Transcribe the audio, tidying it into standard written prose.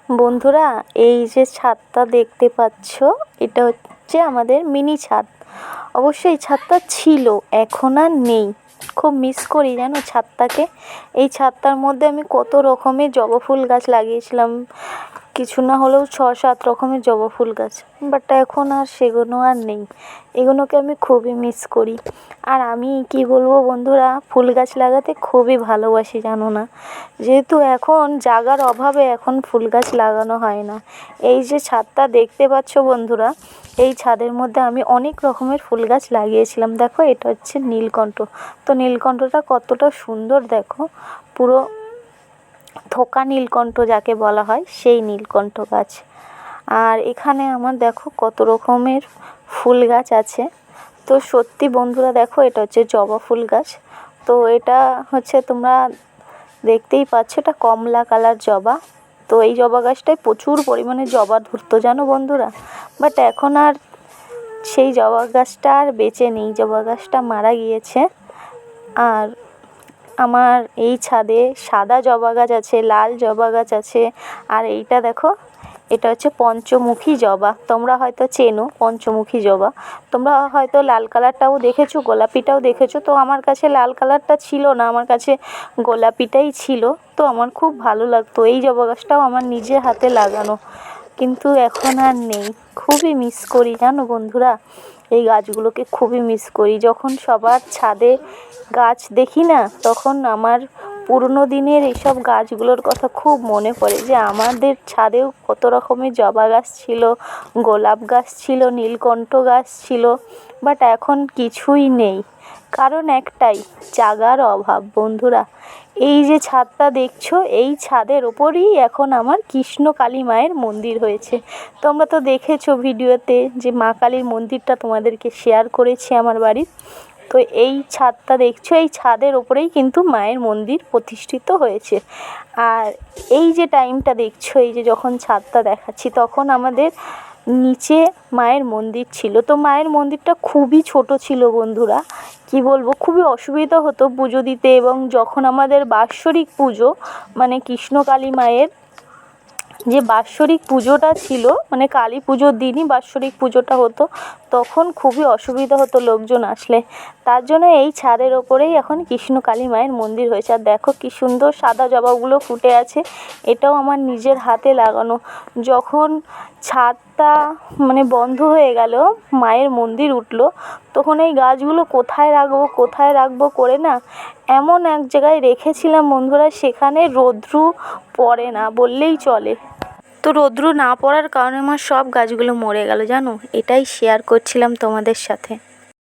বন্ধুরা, এই যে ছাদটা দেখতে পাচ্ছ, এটা হচ্ছে আমাদের মিনি ছাদ। অবশ্যই এই ছাদটা ছিল, এখন আর নেই। খুব মিস করি জানো ছাদটাকে। এই ছাদটার মধ্যে আমি কত রকমের জবা ফুল গাছ লাগিয়েছিলাম, কিছু না হলেও 6-7 রকমের জবা ফুল গাছ। বাট এখন আর সেগুলো আর নেই। এগুলোকে আমি খুবই মিস করি। আর আমি কি বলবো বন্ধুরা, ফুল গাছ লাগাতে খুবই ভালোবাসি জানো না। যেহেতু এখন জায়গার অভাবে এখন ফুল গাছ লাগানো হয় না। এই যে ছাদটা দেখতে পাচ্ছ বন্ধুরা, এই ছাদের মধ্যে আমি অনেক রকমের ফুল গাছ লাগিয়েছিলাম। দেখো, এটা হচ্ছে নীলকণ্ঠ। তো নীলকণ্ঠটা কতটা সুন্দর দেখো, পুরো থোকা নীলকণ্ঠ যাকে বলা হয়, সেই নীলকণ্ঠ গাছ। আর এখানে আমার দেখো কত রকমের ফুল গাছ আছে। তো সত্যি বন্ধুরা দেখো, এটা হচ্ছে জবা ফুল গাছ। তো এটা হচ্ছে, তোমরা দেখতেই পাচ্ছ, এটা কমলা কালার জবা। তো এই জবা গাছটায় প্রচুর পরিমাণে জবা ধরতো জানো বন্ধুরা। বাট এখন আর সেই জবা গাছটা আর বেঁচে নেই, জবা গাছটা মারা গিয়েছে। আর আমার এই ছাদে সাদা জবা গাছ আছে, লাল জবা গাছ আছে। আর এইটা দেখো, এটা হচ্ছে পঞ্চমুখী জবা। তোমরা হয়তো চেনো পঞ্চমুখী জবা। তোমরা হয়তো লাল কালারটাও দেখেছো, গোলাপিটাও দেখেছো। তো আমার কাছে লাল কালারটা ছিল না, আমার কাছে গোলাপিটাই ছিল। তো আমার খুব ভালো লাগতো। এই জবা গাছটাও আমার নিজের হাতে লাগানো, কিন্তু এখন আর নেই। খুবই মিস করি জানো বন্ধুরা, এই গাছগুলোকে খুবই মিস করি। যখন সবার ছাদে গাছ দেখি না, তখন আমার পুরনো দিনের এইসব গাছগুলোর কথা খুব মনে পড়ে, যে আমাদের ছাদেও কত রকমের জবা গাছ ছিল, গোলাপ গাছ ছিল, নীলকণ্ঠ গাছ ছিল। বাট এখন কিছুই নেই, কারণ একটাই, জায়গার অভাব বন্ধুরা। এই যে ছাদটা দেখছো, এই ছাদের ওপরই এখন আমার কৃষ্ণকালী মায়ের মন্দির হয়েছে। তোমরা তো দেখেছো ভিডিওতে, যে মা কালীর মন্দিরটা তোমাদেরকে শেয়ার করেছি আমার বাড়ির। তো এই ছাদটা দেখছো, এই ছাদের ওপরেই কিন্তু মায়ের মন্দির প্রতিষ্ঠিত হয়েছে। আর এই যে টাইমটা দেখছো, এই যে যখন ছাদটা দেখাচ্ছি, তখন আমাদের নিচে মায়ের মন্দির ছিল। তো মায়ের মন্দিরটা খুবই ছোট ছিল বন্ধুরা, কি বলবো, খুবই অসুবিধা হতো পুজো দিতে। এবং যখন আমাদের বাৎসরিক পুজো, মানে কৃষ্ণকালী মায়ের যে বাৎসরিক পুজোটা ছিল, মানে কালী পুজোর দিনই বাৎসরিক পুজোটা হতো, তখন খুবই অসুবিধা হতো লোকজন আসলে। তার জন্য এই ছাদের ওপরেই এখন কৃষ্ণকালী মায়ের মন্দির হয়েছে। আর দেখো কি সুন্দর সাদা জবাগুলো ফুটে আছে, এটাও আমার নিজের হাতে লাগানো। যখন ছাদটা মানে বন্ধ হয়ে গেল, মায়ের মন্দির উঠলো, তখন এই গাছগুলো কোথায় রাখবো কোথায় রাখবো করে না, এমন এক জায়গায় রেখেছিলাম বন্ধুরা, সেখানে রৌদ্রু পড়ে না বললেই চলে। তো রৌদ্রু না পড়ার কারণে আমার সব গাছগুলো মরে গেল জানো। এটাই শেয়ার করছিলাম তোমাদের সাথে।